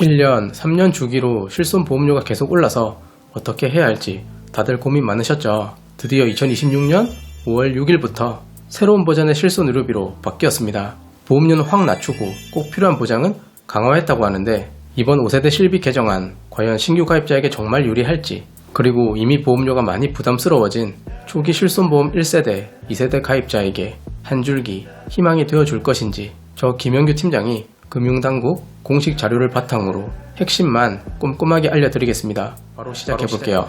1년, 3년 주기로 실손보험료가 계속 올라서 어떻게 해야 할지 다들 고민 많으셨죠. 드디어 2026년 5월 6일부터 새로운 버전의 실손의료비로 바뀌었습니다. 보험료는 확 낮추고 꼭 필요한 보장은 강화했다고 하는데 이번 5세대 실비 개정안 과연 신규 가입자에게 정말 유리할지, 그리고 이미 보험료가 많이 부담스러워진 초기 실손보험 1세대, 2세대 가입자에게 한 줄기 희망이 되어줄 것인지 저 김영규 팀장이 금융당국 공식 자료를 바탕으로 핵심만 꼼꼼하게 알려드리겠습니다. 바로 시작해볼게요.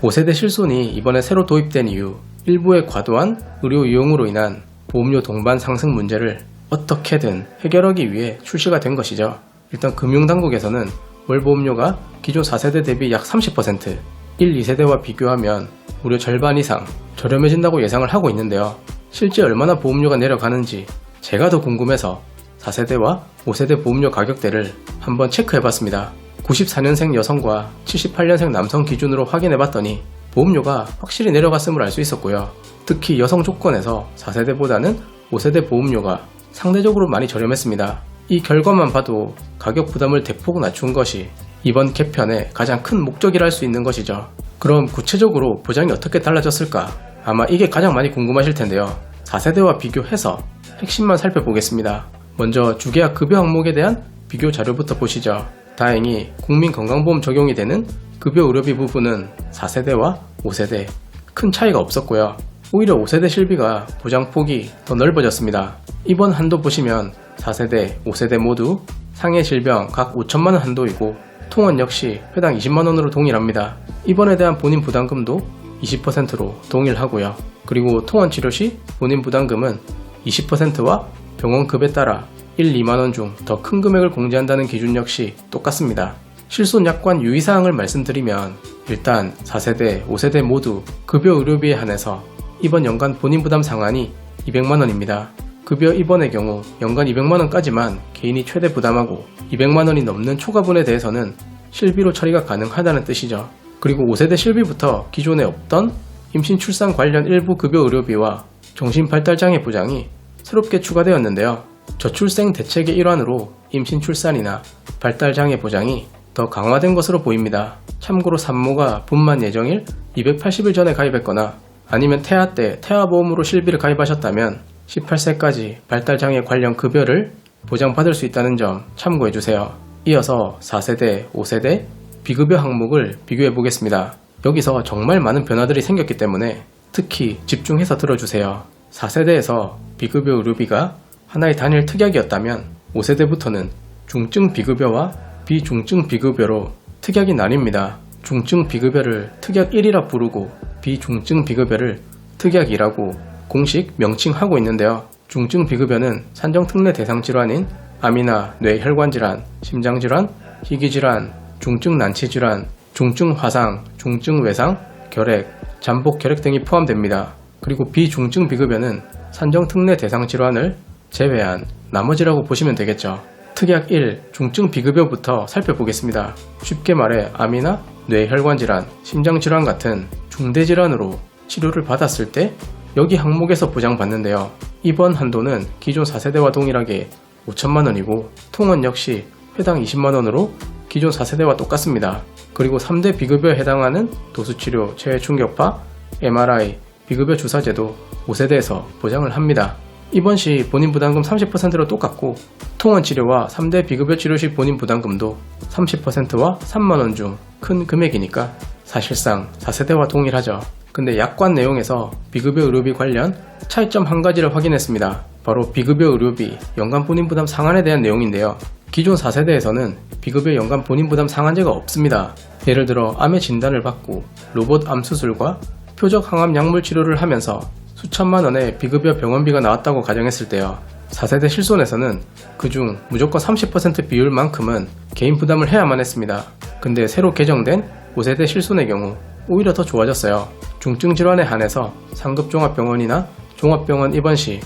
5세대 실손이 이번에 새로 도입된 이후 일부의 과도한 의료 이용으로 인한 보험료 동반 상승 문제를 어떻게든 해결하기 위해 출시가 된 것이죠. 일단 금융당국에서는 월 보험료가 기존 4세대 대비 약 30%, 1, 2세대와 비교하면 무려 절반 이상 저렴해진다고 예상을 하고 있는데요. 실제 얼마나 보험료가 내려가는지 제가 더 궁금해서 4세대와 5세대 보험료 가격대를 한번 체크해봤습니다. 94년생 여성과 78년생 남성 기준으로 확인해봤더니 보험료가 확실히 내려갔음을 알 수 있었고요. 특히 여성 조건에서 4세대보다는 5세대 보험료가 상대적으로 많이 저렴했습니다. 이 결과만 봐도 가격 부담을 대폭 낮춘 것이 이번 개편의 가장 큰 목적이라 할 수 있는 것이죠. 그럼 구체적으로 보장이 어떻게 달라졌을까? 아마 이게 가장 많이 궁금하실 텐데요. 4세대와 비교해서 핵심만 살펴보겠습니다. 먼저 주계약 급여 항목에 대한 비교 자료부터 보시죠. 다행히 국민건강보험 적용이 되는 급여 의료비 부분은 4세대와 5세대 큰 차이가 없었고요. 오히려 5세대 실비가 보장폭이 더 넓어졌습니다. 이번 한도 보시면 4세대, 5세대 모두 상해 질병 각 5천만원 한도이고 통원 역시 회당 20만원으로 동일합니다. 입원에 대한 본인 부담금도 20%로 동일하고요. 그리고 통원 치료 시 본인 부담금은 20%와 병원급에 따라 1, 2만원 중 더 큰 금액을 공제한다는 기준 역시 똑같습니다. 실손 약관 유의사항을 말씀드리면 일단 4세대, 5세대 모두 급여 의료비에 한해서 입원 연간 본인 부담 상한이 200만원입니다. 급여 입원의 경우 연간 200만원까지만 개인이 최대 부담하고 200만원이 넘는 초과분에 대해서는 실비로 처리가 가능하다는 뜻이죠. 그리고 5세대 실비부터 기존에 없던 임신 출산 관련 일부 급여 의료비와 정신발달장애 보장이 새롭게 추가되었는데요. 저출생 대책의 일환으로 임신 출산이나 발달장애 보장이 더 강화된 것으로 보입니다. 참고로 산모가 분만 예정일 280일 전에 가입했거나 아니면 태아 때 태아보험으로 실비를 가입하셨다면 18세까지 발달장애 관련 급여를 보장받을 수 있다는 점 참고해주세요. 이어서 4세대, 5세대 비급여 항목을 비교해 보겠습니다. 여기서 정말 많은 변화들이 생겼기 때문에 특히 집중해서 들어주세요. 4세대에서 비급여 의료비가 하나의 단일 특약이었다면 5세대부터는 중증 비급여와 비중증 비급여로 특약이 나뉩니다. 중증 비급여를 특약 1이라 부르고 비중증 비급여를 특약 2라고 공식 명칭하고 있는데요. 중증 비급여는 산정특례 대상 질환인 암이나 뇌혈관질환, 심장질환, 희귀질환, 중증 난치질환, 중증 화상, 중증 외상, 결핵, 잠복 결핵 등이 포함됩니다. 그리고 비중증 비급여는 산정특례 대상 질환을 제외한 나머지라고 보시면 되겠죠. 특약 1, 중증 비급여부터 살펴보겠습니다. 쉽게 말해 암이나 뇌혈관질환, 심장질환 같은 중대질환으로 치료를 받았을 때 여기 항목에서 보장받는데요. 이번 한도는 기존 4세대와 동일하게 5천만원이고 통원 역시 회당 20만원으로 기존 4세대와 똑같습니다. 그리고 3대 비급여에 해당하는 도수치료, 체외충격파, MRI, 비급여 주사제도 5세대에서 보장을 합니다. 입원 시 본인 부담금 30%로 똑같고 통원 치료와 3대 비급여 치료 시 본인 부담금도 30%와 3만원 중 큰 금액이니까 사실상 4세대와 동일하죠. 근데 약관 내용에서 비급여 의료비 관련 차이점 한 가지를 확인했습니다. 바로 비급여 의료비 연간 본인 부담 상한에 대한 내용인데요. 기존 4세대에서는 비급여 연간 본인 부담 상한제가 없습니다. 예를 들어 암의 진단을 받고 로봇 암 수술과 표적 항암 약물 치료를 하면서 수천만 원의 비급여 병원비가 나왔다고 가정했을 때요. 4세대 실손에서는 그중 무조건 30% 비율만큼은 개인 부담을 해야만 했습니다. 근데 새로 개정된 5세대 실손의 경우 오히려 더 좋아졌어요. 중증 질환에 한해서 상급 종합병원이나 종합병원 입원 시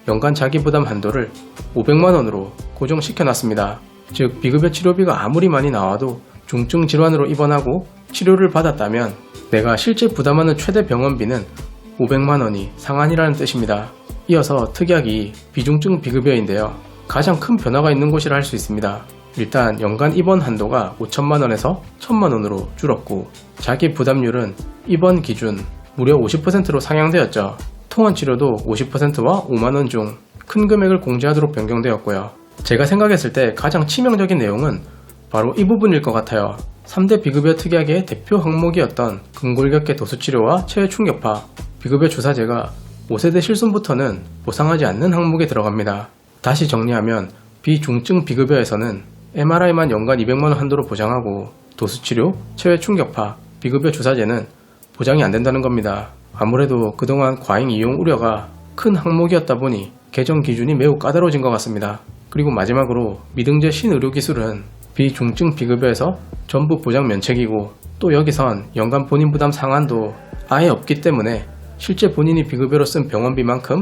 연간 자기 부담 한도를 500만원으로 고정시켜놨습니다. 즉 비급여 치료비가 아무리 많이 나와도 중증 질환으로 입원하고 치료를 받았다면 내가 실제 부담하는 최대 병원비는 500만원이 상한이라는 뜻입니다. 이어서 특약이 비중증 비급여인데요. 가장 큰 변화가 있는 곳이라 할 수 있습니다. 일단 연간 입원 한도가 5천만원에서 1천만원으로 줄었고 자기 부담률은 입원 기준 무려 50%로 상향되었죠. 통원 치료도 50%와 5만원 중 큰 금액을 공제하도록 변경되었고요. 제가 생각했을 때 가장 치명적인 내용은 바로 이 부분일 것 같아요. 3대 비급여 특약의 대표 항목이었던 근골격계 도수치료와 체외 충격파, 비급여 주사제가 5세대 실손부터는 보상하지 않는 항목에 들어갑니다. 다시 정리하면 비중증 비급여에서는 MRI만 연간 200만원 한도로 보장하고 도수치료, 체외 충격파, 비급여 주사제는 보장이 안 된다는 겁니다. 아무래도 그동안 과잉 이용 우려가 큰 항목이었다 보니 개정 기준이 매우 까다로워진 것 같습니다. 그리고 마지막으로 미등재 신의료기술은 비중증 비급여에서 전부 보장 면책이고 또 여기선 연간 본인 부담 상한도 아예 없기 때문에 실제 본인이 비급여로 쓴 병원비만큼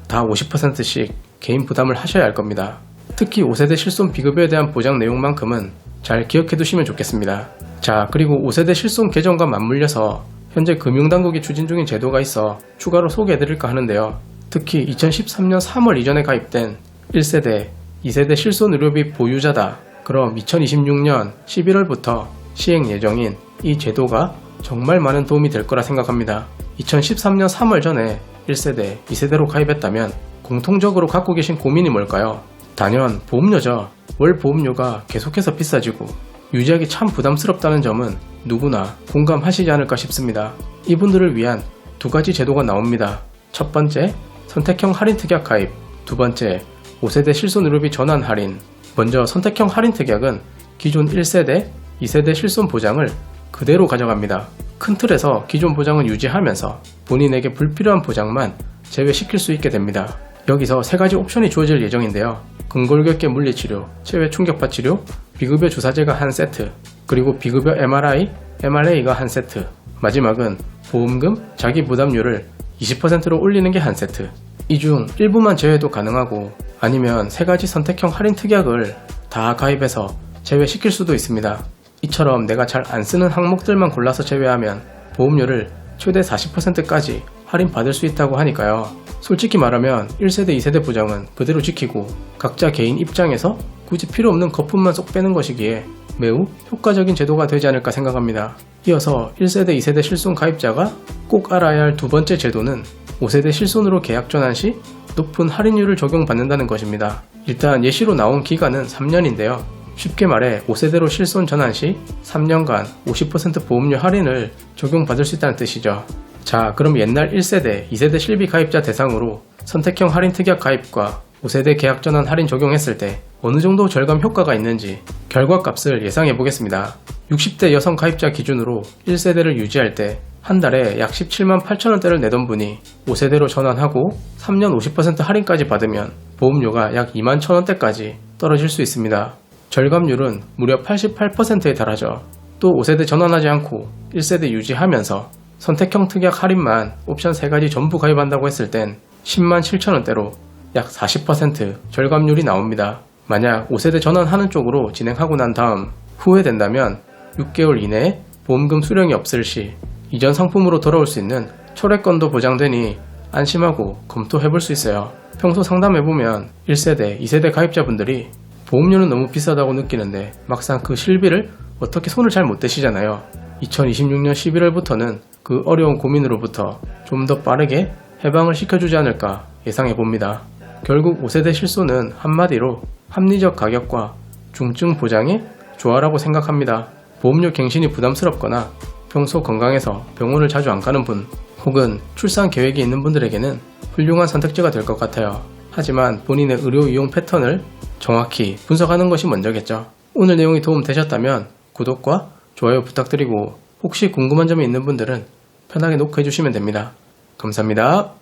다 50%씩 개인 부담을 하셔야 할 겁니다. 특히 5세대 실손 비급여에 대한 보장 내용만큼은 잘 기억해 두시면 좋겠습니다. 자, 그리고 5세대 실손 개정과 맞물려서 현재 금융당국이 추진 중인 제도가 있어 추가로 소개해 드릴까 하는데요. 특히 2013년 3월 이전에 가입된 1세대, 2세대 실손 의료비 보유자다. 그럼 2026년 11월부터 시행 예정인 이 제도가 정말 많은 도움이 될 거라 생각합니다. 2013년 3월 전에 1세대, 2세대로 가입했다면 공통적으로 갖고 계신 고민이 뭘까요? 단연 보험료죠. 월 보험료가 계속해서 비싸지고 유지하기 참 부담스럽다는 점은 누구나 공감하시지 않을까 싶습니다. 이분들을 위한 두 가지 제도가 나옵니다. 첫 번째, 선택형 할인 특약 가입. 두 번째, 5세대 실손 의료비 전환 할인. 먼저 선택형 할인 특약은 기존 1세대, 2세대 실손 보장을 그대로 가져갑니다. 큰 틀에서 기존 보장은 유지하면서 본인에게 불필요한 보장만 제외시킬 수 있게 됩니다. 여기서 세 가지 옵션이 주어질 예정인데요. 근골격계 물리치료, 체외 충격파 치료, 비급여 주사제가 한 세트, 그리고 비급여 MRI, MRA가 한 세트, 마지막은 보험금, 자기 부담률을 20%로 올리는 게 한 세트. 이 중 일부만 제외도 가능하고 아니면 세 가지 선택형 할인 특약을 다 가입해서 제외시킬 수도 있습니다. 이처럼 내가 잘 안 쓰는 항목들만 골라서 제외하면 보험료를 최대 40%까지 할인받을 수 있다고 하니까요. 솔직히 말하면 1세대, 2세대 보장은 그대로 지키고 각자 개인 입장에서 굳이 필요 없는 거품만 쏙 빼는 것이기에 매우 효과적인 제도가 되지 않을까 생각합니다. 이어서 1세대, 2세대 실손 가입자가 꼭 알아야 할 두 번째 제도는 5세대 실손으로 계약 전환 시 높은 할인율을 적용받는다는 것입니다. 일단 예시로 나온 기간은 3년인데요. 쉽게 말해 5세대로 실손 전환 시 3년간 50% 보험료 할인을 적용받을 수 있다는 뜻이죠. 자, 그럼 옛날 1세대, 2세대 실비 가입자 대상으로 선택형 할인 특약 가입과 5세대 계약 전환 할인 적용했을 때 어느 정도 절감 효과가 있는지 결과값을 예상해 보겠습니다. 60대 여성 가입자 기준으로 1세대를 유지할 때 한 달에 약 17만 8천원대를 내던 분이 5세대로 전환하고 3년 50% 할인까지 받으면 보험료가 약 2만 1천원대까지 떨어질 수 있습니다. 절감률은 무려 88%에 달하죠. 또 5세대 전환하지 않고 1세대 유지하면서 선택형 특약 할인만 옵션 3가지 전부 가입한다고 했을 땐 10만 7천원대로 약 40% 절감률이 나옵니다. 만약 5세대 전환하는 쪽으로 진행하고 난 다음 후회된다면 6개월 이내에 보험금 수령이 없을 시 이전 상품으로 돌아올 수 있는 초래권도 보장되니 안심하고 검토해볼 수 있어요. 평소 상담해보면 1세대, 2세대 가입자분들이 보험료는 너무 비싸다고 느끼는데 막상 그 실비를 어떻게 손을 잘 못 대시잖아요. 2026년 11월부터는 그 어려운 고민으로부터 좀 더 빠르게 해방을 시켜주지 않을까 예상해봅니다. 결국 5세대 실손은 한마디로 합리적 가격과 중증 보장의 조화라고 생각합니다. 보험료 갱신이 부담스럽거나 평소 건강해서 병원을 자주 안 가는 분 혹은 출산 계획이 있는 분들에게는 훌륭한 선택지가 될 것 같아요. 하지만 본인의 의료 이용 패턴을 정확히 분석하는 것이 먼저겠죠. 오늘 내용이 도움 되셨다면 구독과 좋아요 부탁드리고 혹시 궁금한 점이 있는 분들은 편하게 노크해 주시면 됩니다. 감사합니다.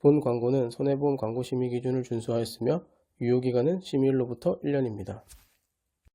본 광고는 손해보험 광고 심의 기준을 준수하였으며 유효기간은 심의일로부터 1년입니다.